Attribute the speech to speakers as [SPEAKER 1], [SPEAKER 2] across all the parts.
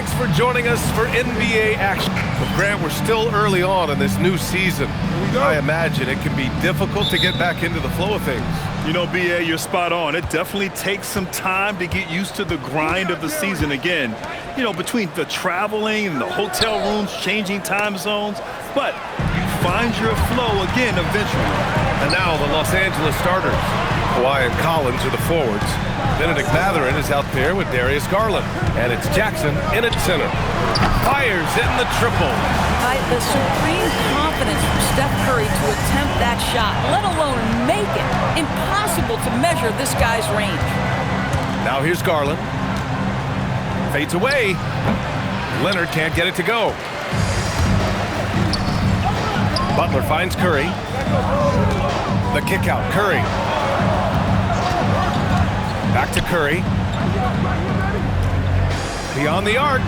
[SPEAKER 1] thanks for joining us for NBA action. Well, Grant, we're still early on in this new season. I imagine it can be difficult to get back into the flow of things.
[SPEAKER 2] You know, B.A., you're spot on. It definitely takes some time to get used to the grind of the season again. You know, between the traveling and the hotel rooms, changing time zones. But you find your flow again eventually.
[SPEAKER 1] And now the Los Angeles starters. Kawhi and Collins are the forwards. Benedict Mathurin is out there with Darius Garland. And it's Jackson in at center. Fires in the triple.
[SPEAKER 3] The supreme confidence from Steph Curry to attempt that shot, let alone make it. Impossible to measure this guy's range.
[SPEAKER 1] Now here's Garland. Fades away. Leonard can't get it to go. Butler finds Curry. The kick out, Curry. Back to Curry. Beyond the arc.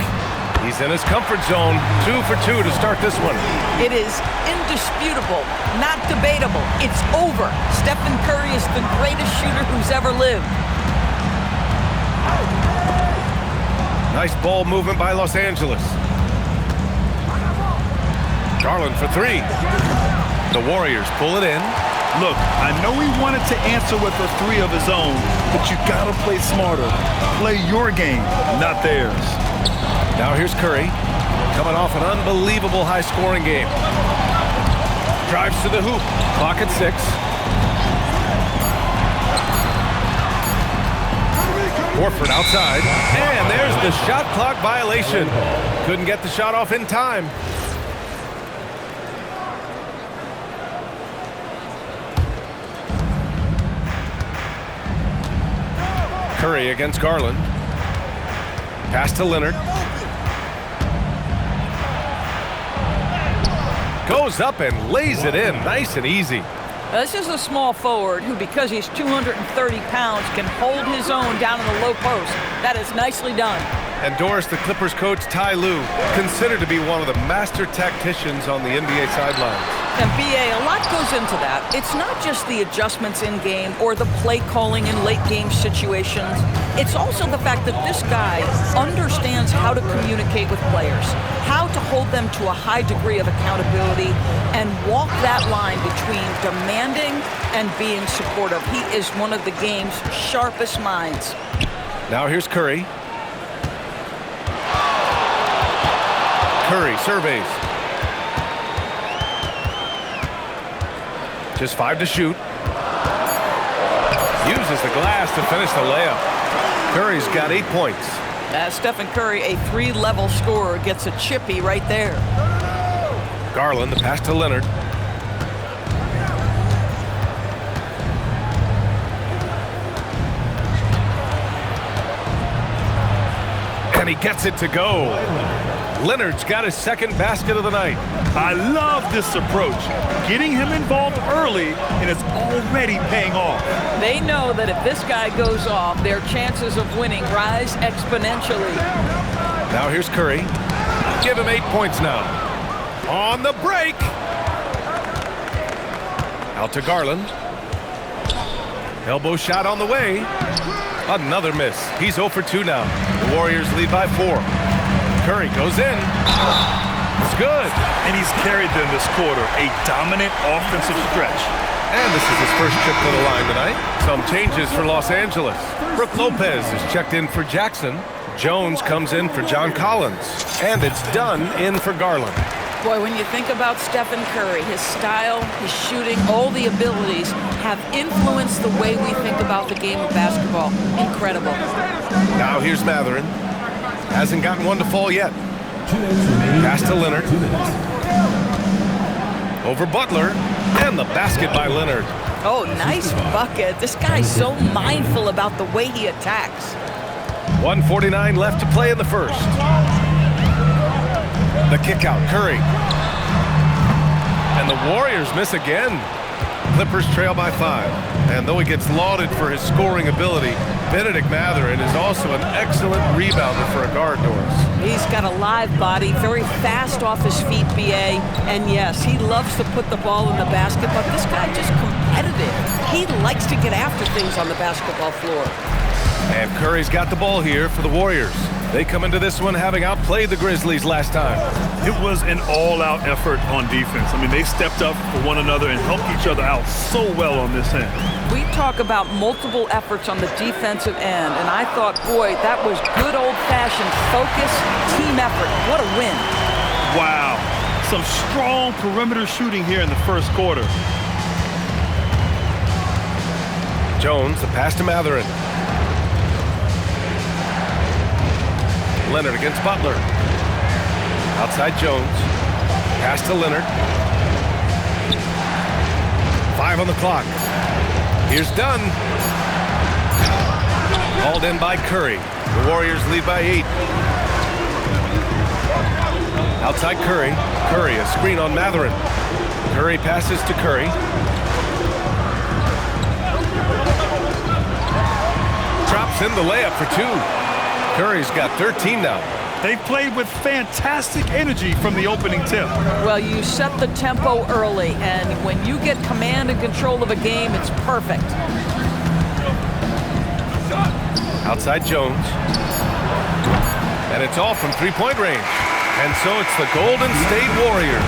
[SPEAKER 1] He's in his comfort zone. 2 for 2 to start this one.
[SPEAKER 3] It is indisputable, not debatable. It's over. Stephen Curry is the greatest shooter who's ever lived.
[SPEAKER 1] Nice ball movement by Los Angeles. Garland for 3. The Warriors pull it in.
[SPEAKER 2] Look, I know he wanted to answer with a 3 of his own, but you gotta play smarter. Play your game, not theirs.
[SPEAKER 1] Now here's Curry, coming off an unbelievable high-scoring game. Drives to the hoop. Clock at 6. Horford outside. And there's the shot clock violation. Couldn't get the shot off in time. Curry against Garland. Pass to Leonard. Goes up and lays it in. Nice and easy.
[SPEAKER 3] This is a small forward who, because he's 230 pounds, can hold his own down in the low post. That is nicely done.
[SPEAKER 1] And Doris, the Clippers coach, Ty Lue, considered to be one of the master tacticians on the NBA sidelines.
[SPEAKER 3] And B.A., a lot goes into that. It's not just the adjustments in-game or the play calling in late-game situations. It's also the fact that this guy understands how to communicate with players, how to hold them to a high degree of accountability, and walk that line between demanding and being supportive. He is one of the game's sharpest minds.
[SPEAKER 1] Now here's Curry. Curry surveys. Just 5 to shoot. Uses the glass to finish the layup. Curry's got 8 points.
[SPEAKER 3] Stephen Curry, a 3-level scorer, gets a chippy right there.
[SPEAKER 1] Garland, the pass to Leonard. And he gets it to go. Leonard's got his second basket of the night.
[SPEAKER 2] I love this approach. Getting him involved early, and it's already paying off.
[SPEAKER 3] They know that if this guy goes off, their chances of winning rise exponentially.
[SPEAKER 1] Now here's Curry. Give him 8 points now. On the break. Out to Garland. Elbow shot on the way. Another miss. He's 0 for 2 now. The Warriors lead by 4. Curry goes in. It's good.
[SPEAKER 2] And he's carried them this quarter. A dominant offensive stretch.
[SPEAKER 1] And this is his first trip to the line tonight. Some changes for Los Angeles. Brook Lopez is checked in for Jackson. Jones comes in for John Collins. And it's Dunn in for Garland.
[SPEAKER 3] Boy, when you think about Stephen Curry, his style, his shooting, all the abilities have influenced the way we think about the game of basketball. Incredible.
[SPEAKER 1] Now here's Mathurin. Hasn't gotten one to fall yet. Pass to Leonard. Over Butler. And the basket by Leonard.
[SPEAKER 3] Oh, nice bucket. This guy's so mindful about the way he attacks.
[SPEAKER 1] 1:49 left to play in the first. The kick out, Curry. And the Warriors miss again. Clippers trail by 5. And though he gets lauded for his scoring ability, Benedict Mathurin is also an excellent rebounder for a guard, Doris.
[SPEAKER 3] He's got a live body, very fast off his feet, B.A. And yes, he loves to put the ball in the basket, but this guy just competitive. He likes to get after things on the basketball floor.
[SPEAKER 1] And Curry's got the ball here for the Warriors. They come into this one having outplayed the Grizzlies last time.
[SPEAKER 2] It was an all-out effort on defense. I mean, they stepped up for one another and helped each other out so well on this end.
[SPEAKER 3] We talk about multiple efforts on the defensive end, and I thought, boy, that was good old-fashioned focus, team effort. What a win.
[SPEAKER 2] Wow. Some strong perimeter shooting here in the first quarter.
[SPEAKER 1] Jones, the pass to Mathurin. Leonard against Butler. Outside Jones. Pass to Leonard. 5 on the clock. Here's Dunn. Hauled in by Curry. The Warriors lead by 8. Outside Curry. Curry, a screen on Mathurin. Curry passes to Curry. Drops in the layup for 2. Curry's got 13 now.
[SPEAKER 2] They played with fantastic energy from the opening tip.
[SPEAKER 3] Well, you set the tempo early, and when you get command and control of a game, it's perfect.
[SPEAKER 1] Outside Jones. And it's all from three-point range. And so it's the Golden State Warriors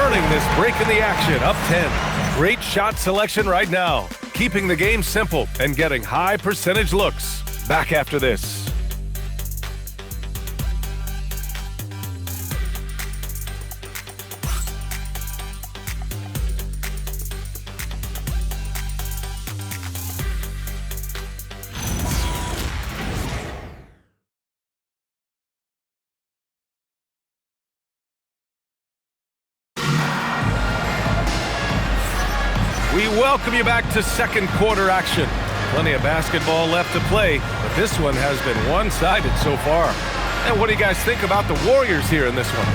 [SPEAKER 1] earning this break in the action, up 10. Great shot selection right now, keeping the game simple and getting high percentage looks. Back after this. We welcome you back to second quarter action. Plenty of basketball left to play, but this one has been one-sided so far. And what do you guys think about the Warriors here in this one?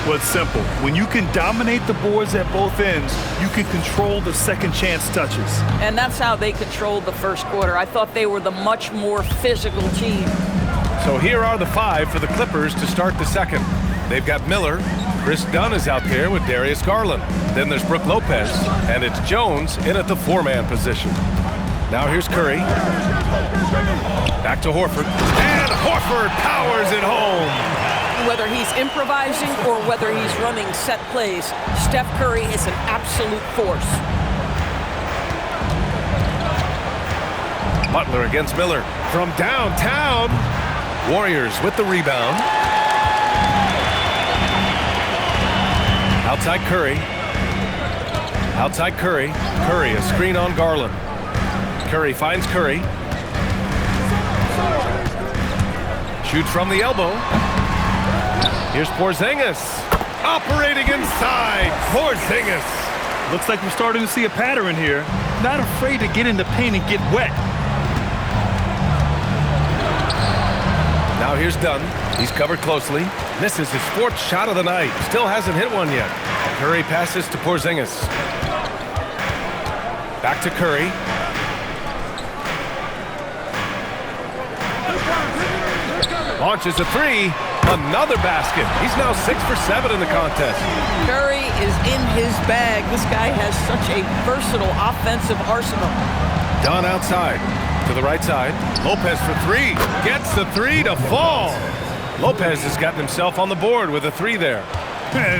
[SPEAKER 2] Well, it's simple. When you can dominate the boards at both ends, you can control the second chance touches.
[SPEAKER 3] And that's how they controlled the first quarter. I thought they were the much more physical team.
[SPEAKER 1] So here are the 5 for the Clippers to start the second. They've got Miller. Chris Dunn is out there with Darius Garland. Then there's Brook Lopez, and it's Jones in at the 4-man position. Now here's Curry. Back to Horford. And Horford powers it home.
[SPEAKER 3] Whether he's improvising or whether he's running set plays, Steph Curry is an absolute force.
[SPEAKER 1] Butler against Miller from downtown. Warriors with the rebound. Outside Curry. Outside Curry. Curry, a screen on Garland. Curry finds Curry. Shoots from the elbow. Here's Porzingis. Operating inside. Porzingis.
[SPEAKER 2] Looks like we're starting to see a pattern here. Not afraid to get in the paint and get wet.
[SPEAKER 1] Now here's Dunn. He's covered closely. Misses his 4th shot of the night. Still hasn't hit one yet. Curry passes to Porzingis. Back to Curry. Launches a 3. Another basket. He's now 6 for 7 in the contest.
[SPEAKER 3] Curry is in his bag. This guy has such a versatile offensive arsenal.
[SPEAKER 1] Dunn outside. To the right side. Lopez for 3. Gets the 3 to fall. Lopez has gotten himself on the board with a 3 there.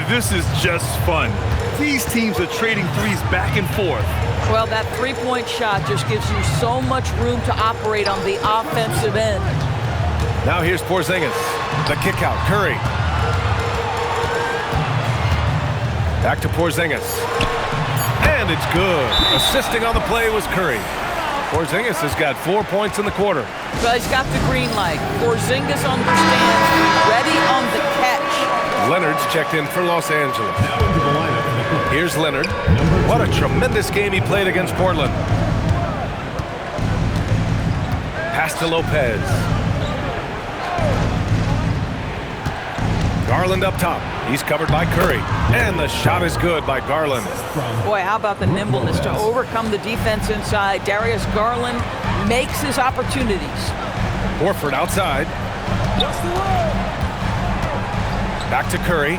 [SPEAKER 2] This is just fun. These teams are trading threes back and forth.
[SPEAKER 3] Well, that three-point shot just gives you so much room to operate on the offensive end.
[SPEAKER 1] Now here's Porzingis. The kick out. Curry. Back to Porzingis. And it's good. Assisting on the play was Curry. Porzingis has got 4 points in the quarter.
[SPEAKER 3] Well, he's got the green light. Porzingis understands. Ready on the catch.
[SPEAKER 1] Leonard's checked in for Los Angeles. Here's Leonard. What a tremendous game he played against Portland. Pass to Lopez. Garland up top. He's covered by Curry. And the shot is good by Garland.
[SPEAKER 3] Boy, how about the nimbleness to overcome the defense inside. Darius Garland makes his opportunities.
[SPEAKER 1] Horford outside. Back to Curry.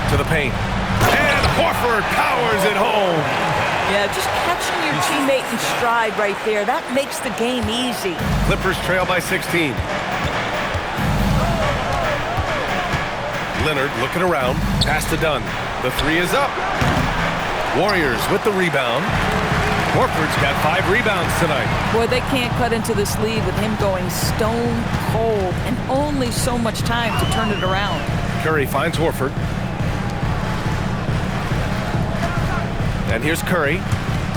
[SPEAKER 1] To the paint. And Horford powers it home.
[SPEAKER 3] Yeah, just catching your teammate in stride right there, that makes the game easy.
[SPEAKER 1] Clippers trail by 16. Leonard looking around, pass to Dunn. The three is up. Warriors with the rebound. Horford's got 5 rebounds tonight.
[SPEAKER 3] Boy, they can't cut into this lead with him going stone cold and only so much time to turn it around.
[SPEAKER 1] Curry finds Horford. And here's Curry.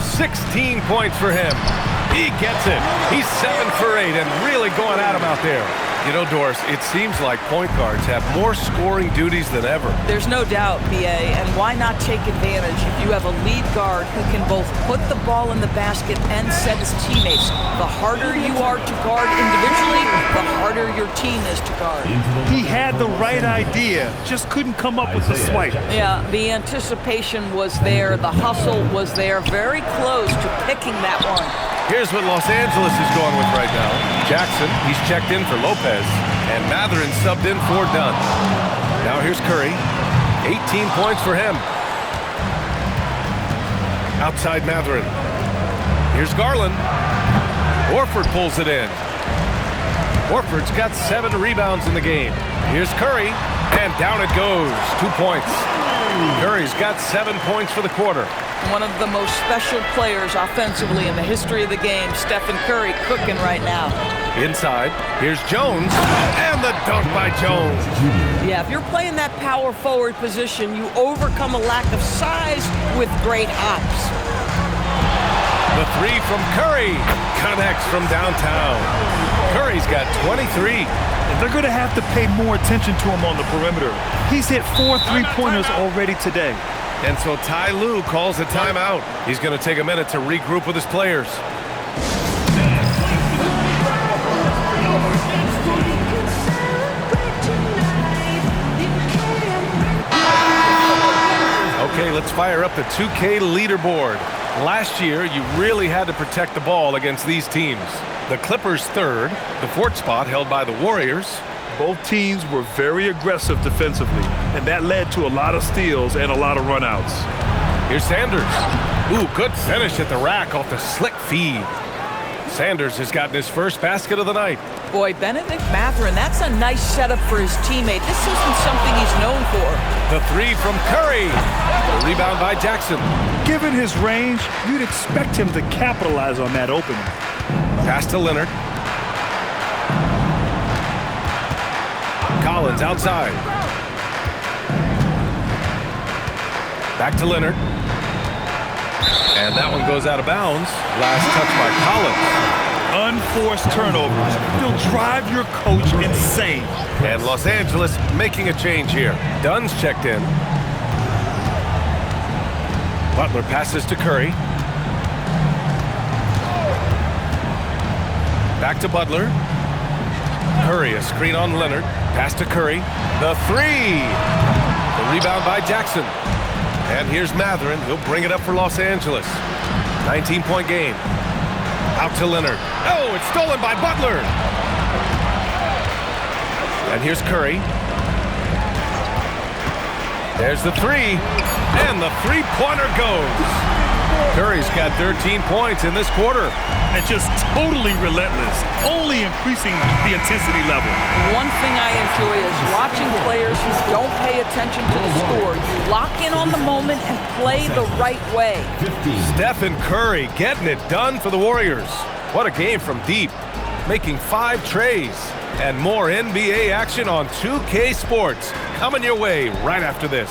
[SPEAKER 1] 16 points for him. He gets it. He's 7 for 8 and really going at him out there. You know, Doris, it seems like point guards have more scoring duties than ever.
[SPEAKER 3] There's no doubt, B.A., and why not take advantage if you have a lead guard who can both put the ball in the basket and set his teammates. The harder you are to guard individually, the harder your team is to guard.
[SPEAKER 2] He had the right idea, just couldn't come up with the swipe.
[SPEAKER 3] Yeah, the anticipation was there, the hustle was there, very close to picking that one.
[SPEAKER 1] Here's what Los Angeles is going with right now. Jackson, he's checked in for Lopez, and Mathurin subbed in for Dunn. Now here's Curry. 18 points for him. Outside Mathurin. Here's Garland. Horford pulls it in. Horford's got 7 rebounds in the game. Here's Curry, and down it goes. 2 points. Curry's got 7 points for the quarter.
[SPEAKER 3] One of the most special players offensively in the history of the game, Stephen Curry, cooking right now.
[SPEAKER 1] Inside, here's Jones, and the dunk by Jones.
[SPEAKER 3] Yeah, if you're playing that power forward position, you overcome a lack of size with great hops.
[SPEAKER 1] The three from Curry connects from downtown. Curry's got 23.
[SPEAKER 2] They're going to have to pay more attention to him on the perimeter. He's hit 4 3-pointers already today.
[SPEAKER 1] And so Ty Lue calls a timeout. He's going to take a minute to regroup with his players. Okay, let's fire up the 2K leaderboard. Last year, you really had to protect the ball against these teams. The Clippers third, the 4th spot held by the Warriors.
[SPEAKER 2] Both teams were very aggressive defensively, and that led to a lot of steals and a lot of runouts.
[SPEAKER 1] Here's Sanders. Ooh, good finish at the rack off the slick feed. Sanders has gotten his first basket of the night.
[SPEAKER 3] Boy, Benedict Mathurin, that's a nice setup for his teammate. This isn't something he's known for.
[SPEAKER 1] The three from Curry. The rebound by Jackson.
[SPEAKER 2] Given his range, you'd expect him to capitalize on that opening.
[SPEAKER 1] Pass to Leonard. Collins outside. Back to Leonard. And that one goes out of bounds. Last touch by Collins.
[SPEAKER 2] Unforced turnovers. They'll drive your coach insane.
[SPEAKER 1] And Los Angeles making a change here. Dunn's checked in. Butler passes to Curry. Back to Butler. Curry, a screen on Leonard. Pass to Curry. The three. The rebound by Jackson. And here's Mathurin. He'll bring it up for Los Angeles. 19-point game. Out to Leonard. Oh, it's stolen by Butler. And here's Curry. There's the three. And the three-pointer goes. Curry's got 13 points in this quarter.
[SPEAKER 2] And just totally relentless, only increasing the intensity level.
[SPEAKER 3] One thing I enjoy is watching players who don't pay attention to the score. You lock in on the moment and play the right way.
[SPEAKER 1] Stephen Curry getting it done for the Warriors. What a game from deep, making 5 trays. And more NBA action on 2K Sports coming your way right after this.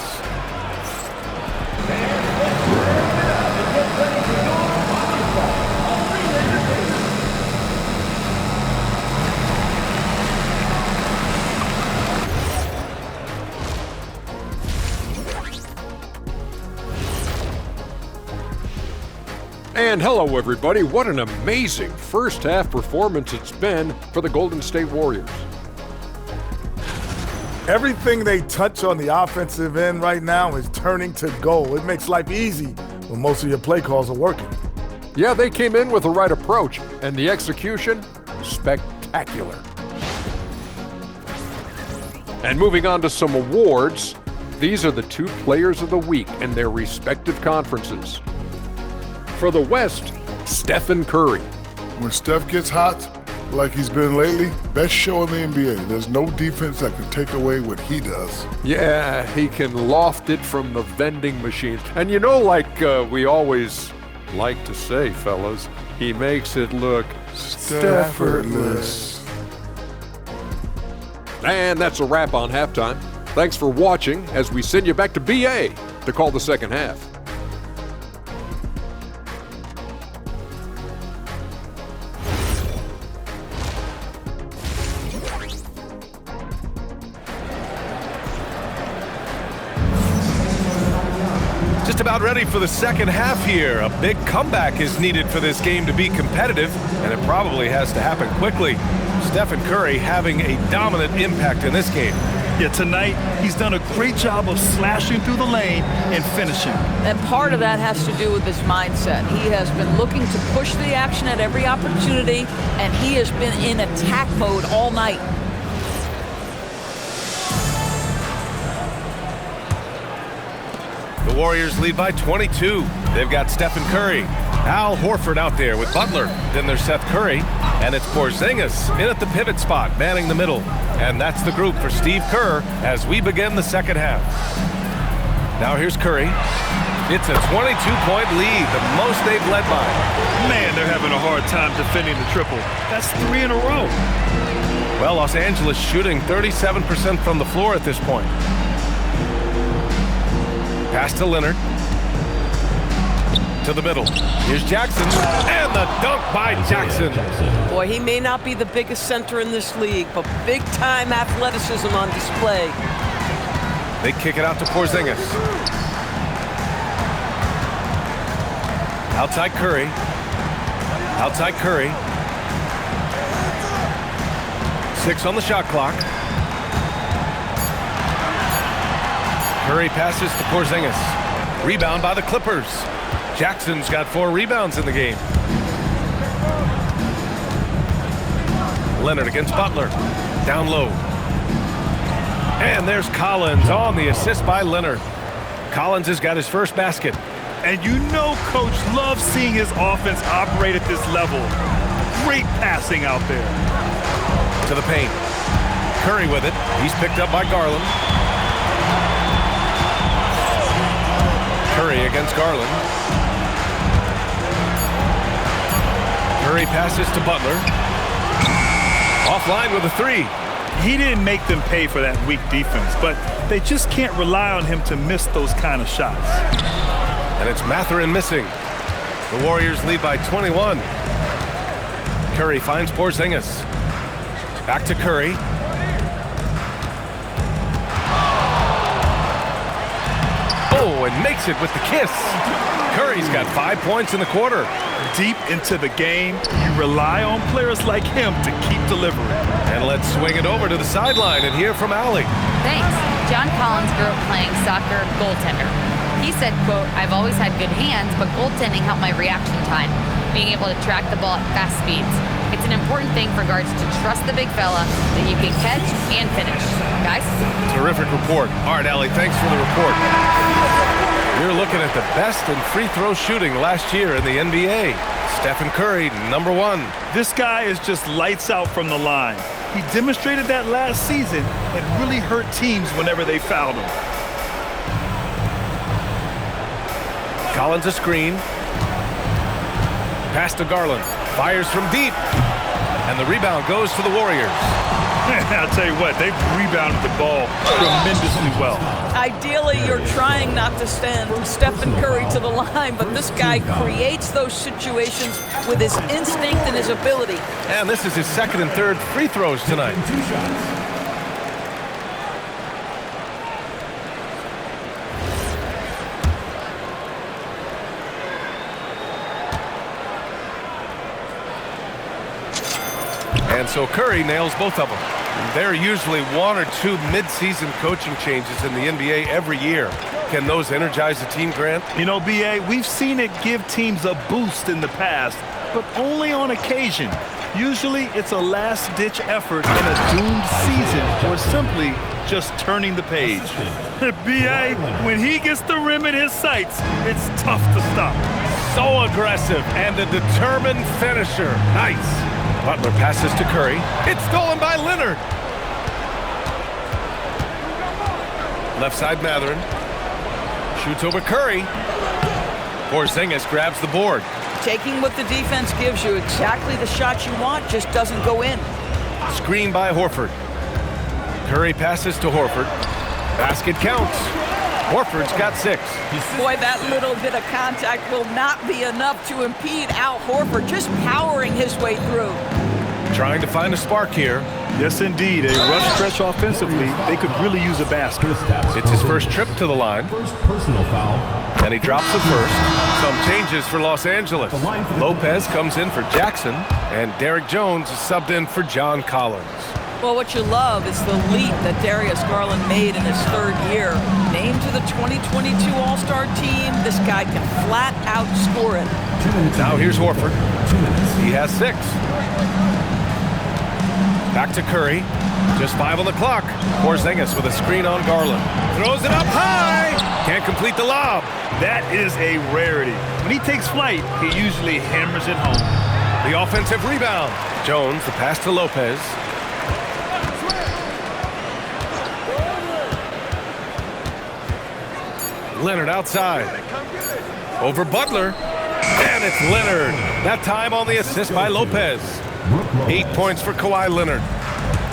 [SPEAKER 4] And hello, everybody. What an amazing first half performance it's been for the Golden State Warriors.
[SPEAKER 5] Everything they touch on the offensive end right now is turning to gold. It makes life easy when most of your play calls are working.
[SPEAKER 4] Yeah, they came in with the right approach, and the execution, spectacular. And moving on to some awards, these are the 2 players of the week in their respective conferences. For the West, Stephen Curry.
[SPEAKER 6] When Steph gets hot, like he's been lately, best show in the NBA. There's no defense that can take away what he does.
[SPEAKER 4] Yeah, he can loft it from the vending machines. And you know, like we always like to say, fellas, he makes it look
[SPEAKER 6] Effortless.
[SPEAKER 4] And that's a wrap on halftime. Thanks for watching as we send you back to BA to call the second half.
[SPEAKER 1] Just about ready for the second half here. A big comeback is needed for this game to be competitive, and it probably has to happen quickly. Stephen Curry having a dominant impact in this game.
[SPEAKER 2] Yeah, tonight he's done a great job of slashing through the lane and finishing.
[SPEAKER 3] And part of that has to do with his mindset. He has been looking to push the action at every opportunity, and he has been in attack mode all night.
[SPEAKER 1] The Warriors lead by 22. They've got Stephen Curry. Al Horford out there with Butler. Then there's Seth Curry. And it's Porzingis in at the pivot spot, manning the middle. And that's the group for Steve Kerr as we begin the second half. Now here's Curry. It's a 22-point lead, the most they've led by.
[SPEAKER 2] Man, they're having a hard time defending the triple. That's 3 in a row.
[SPEAKER 1] Well, Los Angeles shooting 37% from the floor at this point. Pass to Leonard. To the middle. Here's Jackson. And the dunk by Jackson.
[SPEAKER 7] Boy, he may not be the biggest center in this league, but big-time athleticism on display.
[SPEAKER 1] They kick it out to Porzingis. Outside Curry. Outside Curry. 6 on the shot clock. Curry passes to Porzingis. Rebound by the Clippers. Jackson's got 4 rebounds in the game. Leonard against Butler. Down low. And there's Collins on the assist by Leonard. Collins has got his first basket.
[SPEAKER 2] And you know Coach loves seeing his offense operate at this level. Great passing out there.
[SPEAKER 1] To the paint. Curry with it. He's picked up by Garland. Curry against Garland. Curry passes to Butler. Offline with a 3.
[SPEAKER 2] He didn't make them pay for that weak defense, but they just can't rely on him to miss those kind of shots.
[SPEAKER 1] And it's Mathurin missing. The Warriors lead by 21. Curry finds Porzingis. Back to Curry. Oh, and makes it with the kiss. Curry's got 5 points in the quarter.
[SPEAKER 2] Deep into the game, you rely on players like him to keep delivering.
[SPEAKER 1] And let's swing it over to the sideline and hear from Allie.
[SPEAKER 8] Thanks. John Collins grew up playing soccer goaltender. He said, quote, "I've always had good hands, but goaltending helped my reaction time, being able to track the ball at fast speeds. It's an important thing for guards to trust the big fella that you can catch and finish." Guys?
[SPEAKER 1] Terrific report. All right, Allie, thanks for the report. You're looking at the best in free throw shooting last year in the NBA. Stephen Curry, number 1.
[SPEAKER 2] This guy is just lights out from the line. He demonstrated that last season and really hurt teams whenever they fouled him.
[SPEAKER 1] Collins a screen. Pass to Garland. Fires from deep. And the rebound goes to the Warriors.
[SPEAKER 2] I'll tell you what, they've rebounded the ball tremendously well.
[SPEAKER 3] Ideally, you're trying not to send Stephen Curry to the line, but this guy creates those situations with his instinct and his ability.
[SPEAKER 1] And this is his second and third free throws tonight. And so Curry nails both of them. There are usually 1 or 2 mid-season coaching changes in the NBA every year. Can those energize a team, Grant?
[SPEAKER 2] You know, B.A., we've seen it give teams a boost in the past, but only on occasion. Usually it's a last-ditch effort in a doomed season or simply just turning the page. B.A., when he gets the rim in his sights, it's tough to stop.
[SPEAKER 1] So aggressive and a determined finisher. Nice. Butler passes to Curry. It's stolen by Leonard. Left side Mathurin. Shoots over Curry. Porzingis grabs the board.
[SPEAKER 3] Taking what the defense gives you, exactly the shot you want, just doesn't go in.
[SPEAKER 1] Screen by Horford. Curry passes to Horford. Basket counts. Horford's got 6.
[SPEAKER 3] Boy, that little bit of contact will not be enough to impede Al Horford, just powering his way through.
[SPEAKER 1] Trying to find a spark here.
[SPEAKER 2] Yes, indeed. A rough stretch offensively. They could really use a basket.
[SPEAKER 1] It's his first trip to the line.
[SPEAKER 9] First personal foul.
[SPEAKER 1] And he drops the first. Some changes for Los Angeles. Lopez comes in for Jackson, and Derek Jones is subbed in for John Collins.
[SPEAKER 3] Well, what you love is the leap that Darius Garland made in his 3rd year. Named to the 2022 All-Star team, this guy can flat out score it.
[SPEAKER 1] Now here's Horford. He has 6. Back to Curry. Just 5 on the clock. Porzingis with a screen on Garland. Throws it up high. Can't complete the lob.
[SPEAKER 2] That is a rarity. When he takes flight, he usually hammers it home.
[SPEAKER 1] The offensive rebound. Jones, the pass to Lopez. Leonard outside. Over Butler. And it's Leonard. That time on the assist by Lopez. 8 points for Kawhi Leonard.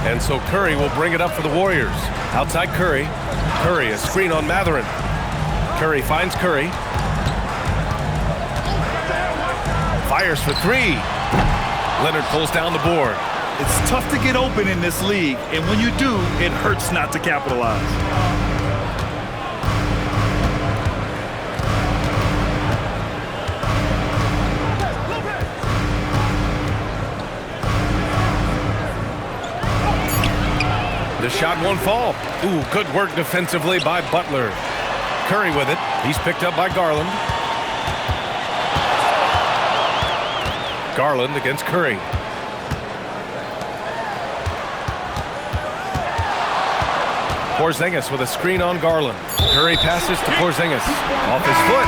[SPEAKER 1] And so Curry will bring it up for the Warriors. Outside Curry. Curry, a screen on Mathurin. Curry finds Curry. Fires for 3. Leonard pulls down the board.
[SPEAKER 2] It's tough to get open in this league, and when you do, it hurts not to capitalize.
[SPEAKER 1] The shot won't fall. Ooh, good work defensively by Butler. Curry with it. He's picked up by Garland. Garland against Curry. Porzingis with a screen on Garland. Curry passes to Porzingis. Off his foot.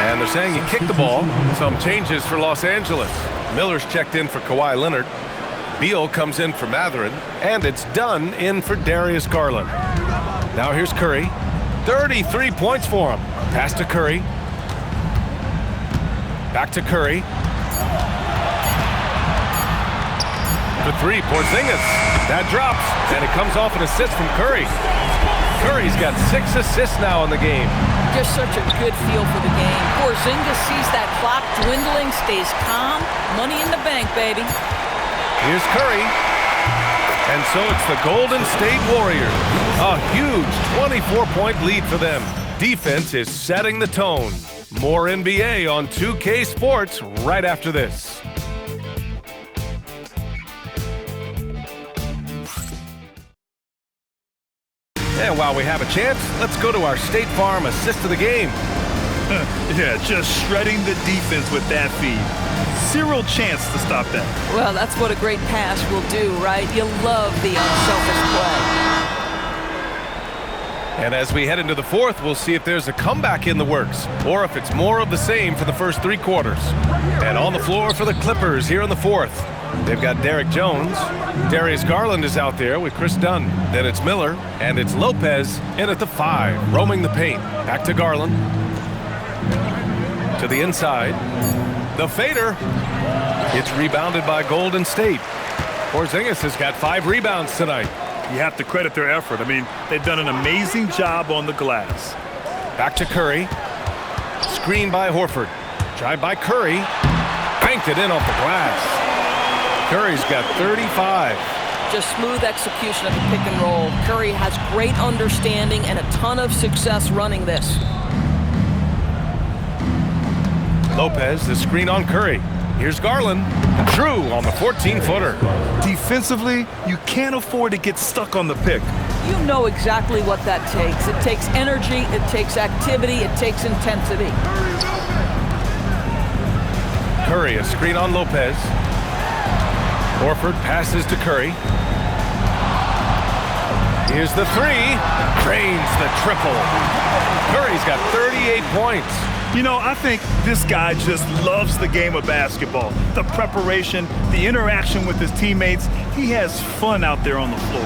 [SPEAKER 1] And they're saying he kicked the ball. Some changes for Los Angeles. Miller's checked in for Kawhi Leonard. Beal comes in for Mathurin, and it's done in for Darius Garland. Now here's Curry. 33 points for him. Pass to Curry. Back to Curry. For 3, Porzingis. That drops, and it comes off an assist from Curry. Curry's got 6 assists now in the game.
[SPEAKER 3] Just such a good feel for the game. Porzingis sees that clock dwindling, stays calm. Money in the bank, baby.
[SPEAKER 1] Here's Curry. And so it's the Golden State Warriors. A huge 24-point lead for them. Defense is setting the tone. More NBA on 2K Sports right after this. And while we have a chance, let's go to our State Farm assist of the game.
[SPEAKER 2] Yeah, just shredding the defense with that feed. Zero chance to stop that.
[SPEAKER 3] Well, that's what a great pass will do, right? You love the unselfish play.
[SPEAKER 1] And as we head into the 4th, we'll see if there's a comeback in the works or if it's more of the same for the first 3 quarters. And on the floor for the Clippers here in the 4th, they've got Derek Jones. Darius Garland is out there with Chris Dunn. Then it's Miller, and it's Lopez in at the 5, roaming the paint. Back to Garland. To the inside. The fader. It's rebounded by Golden State. Porzingis has got 5 rebounds tonight.
[SPEAKER 2] You have to credit their effort. I mean, they've done an amazing job on the glass.
[SPEAKER 1] Back to Curry. Screen by Horford. Drive by Curry. Banked it in off the glass. Curry's got 35.
[SPEAKER 3] Just smooth execution of the pick and roll. Curry has great understanding and a ton of success running this.
[SPEAKER 1] Lopez, the screen on Curry. Here's Garland. Drew on the 14-footer.
[SPEAKER 2] Defensively, you can't afford to get stuck on the pick.
[SPEAKER 3] You know exactly what that takes. It takes energy, it takes activity, it takes intensity.
[SPEAKER 1] Curry, a screen on Lopez. Horford passes to Curry. Here's the 3. Drains the triple. Curry's got 38 points.
[SPEAKER 2] You know, I think this guy just loves the game of basketball. The preparation, the interaction with his teammates. He has fun out there on the floor.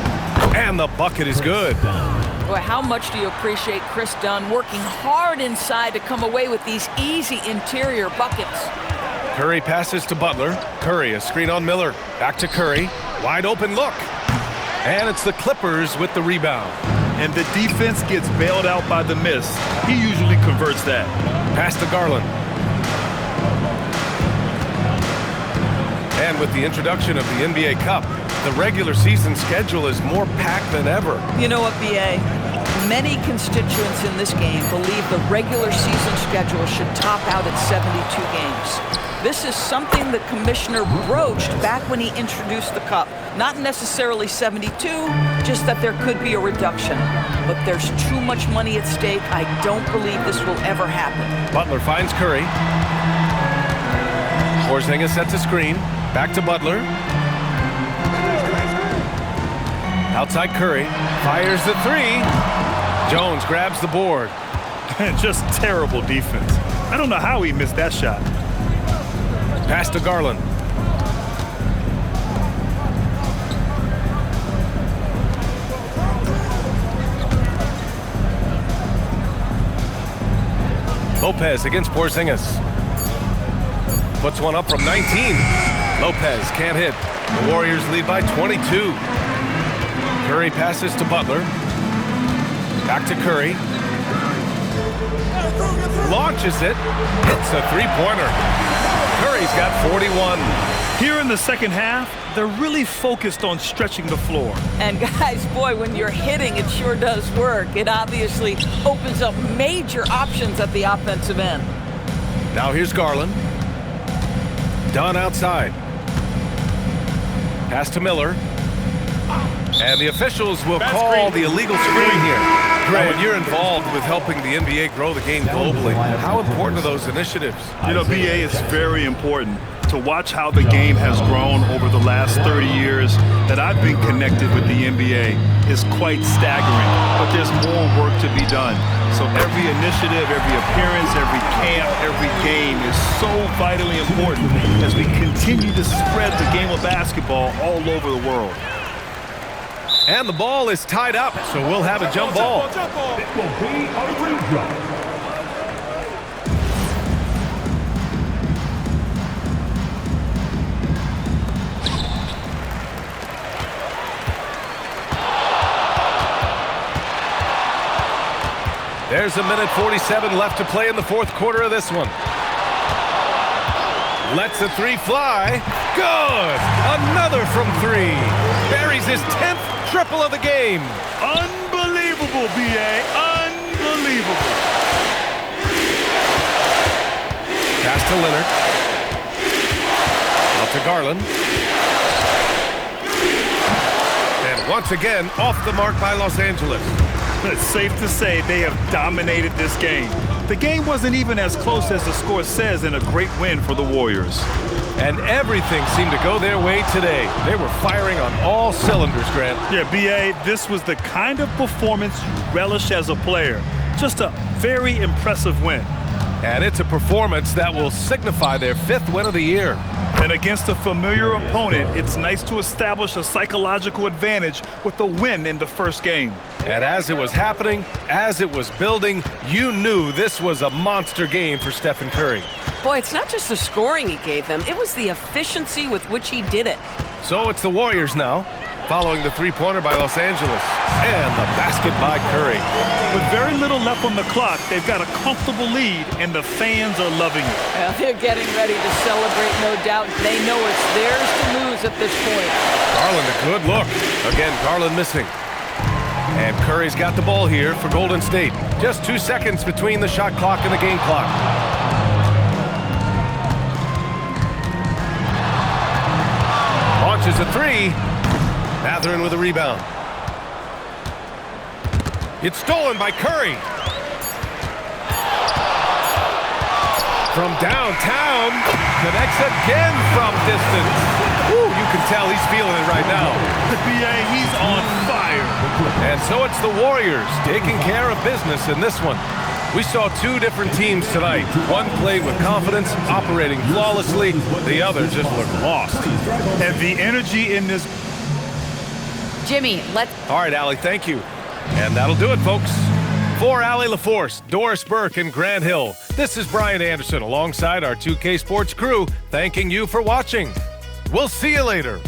[SPEAKER 1] And the bucket is good.
[SPEAKER 3] Boy, how much do you appreciate Chris Dunn working hard inside to come away with these easy interior buckets?
[SPEAKER 1] Curry passes to Butler. Curry, a screen on Miller. Back to Curry. Wide open look. And it's the Clippers with the rebound.
[SPEAKER 2] And the defense gets bailed out by the miss. He usually converts that.
[SPEAKER 1] Pass to Garland. And with the introduction of the NBA Cup, the regular season schedule is more packed than ever.
[SPEAKER 3] You know what, B.A.? Many constituents in this game believe the regular season schedule should top out at 72 games. This is something the commissioner broached back when he introduced the Cup. Not necessarily 72, just that there could be a reduction. But there's too much money at stake. I don't believe this will ever happen.
[SPEAKER 1] Butler finds Curry. Porzingis sets a screen. Back to Butler. Outside Curry. Fires the three. Jones grabs the board.
[SPEAKER 2] Just terrible defense. I don't know how he missed that shot.
[SPEAKER 1] Pass to Garland. Lopez against Porzingis. Puts one up from 19. Lopez can't hit. The Warriors lead by 22. Curry passes to Butler. Back to Curry. Launches it. Hits a three-pointer. Curry's got 41.
[SPEAKER 2] Here in the second half, they're really focused on stretching the floor.
[SPEAKER 3] And guys, boy, when you're hitting, it sure does work. It obviously opens up major options at the offensive end.
[SPEAKER 1] Now here's Garland. Dunn outside. Pass to Miller. And the officials will call the illegal screen here. Now, when you're involved with helping the NBA grow the game globally, how important are those initiatives?
[SPEAKER 2] You know, BA, it's very important to watch how the game has grown over the last 30 years that I've been connected with the NBA is quite staggering, but there's more work to be done. So every initiative, every appearance, every camp, every game is so vitally important as we continue to spread the game of basketball all over the world.
[SPEAKER 1] And the ball is tied up, so we'll have a jump ball.
[SPEAKER 9] It will be a redraw.
[SPEAKER 1] There's a minute 47 left to play in the fourth quarter of this one. Lets the three fly. Good! Another from three. Buries his 10th triple of the game.
[SPEAKER 2] Unbelievable, B.A. Unbelievable.
[SPEAKER 1] Pass to Leonard. Out to Garland. And once again, off the mark by Los Angeles.
[SPEAKER 2] It's safe to say they have dominated this game. The game wasn't even as close as the score says in a great win for the Warriors.
[SPEAKER 1] And everything seemed to go their way today. They were firing on all cylinders, Grant.
[SPEAKER 2] Yeah, B.A., this was the kind of performance you relish as a player. Just a very impressive win.
[SPEAKER 1] And it's a performance that will signify their 5th win of the year.
[SPEAKER 2] And against a familiar opponent, it's nice to establish a psychological advantage with the win in the first game.
[SPEAKER 1] And as it was happening, as it was building, you knew this was a monster game for Stephen Curry.
[SPEAKER 7] Boy, it's not just the scoring he gave them. It was the efficiency with which he did it.
[SPEAKER 1] So it's the Warriors now, following the three-pointer by Los Angeles. And the basket by Curry.
[SPEAKER 2] With very little left on the clock, they've got a comfortable lead, and the fans are loving it.
[SPEAKER 3] Well, they're getting ready to celebrate, no doubt. They know it's theirs to lose at this point.
[SPEAKER 1] Garland, a good look. Again, Garland missing. And Curry's got the ball here for Golden State. Just 2 seconds between the shot clock and the game clock. Launches a three. Mathurin with a rebound. It's stolen by Curry. From downtown, connects again from distance. Woo, you can tell he's feeling it right now.
[SPEAKER 2] The B.A., he's on fire.
[SPEAKER 1] And so it's the Warriors taking care of business in this one. We saw two different teams tonight. One played with confidence, operating flawlessly. The other just looked lost.
[SPEAKER 2] And the energy in this...
[SPEAKER 8] Jimmy, let's...
[SPEAKER 1] All right, Allie, thank you. And that'll do it, folks. For Allie LaForce, Doris Burke, and Grant Hill, this is Brian Anderson alongside our 2K Sports crew, thanking you for watching. We'll see you later.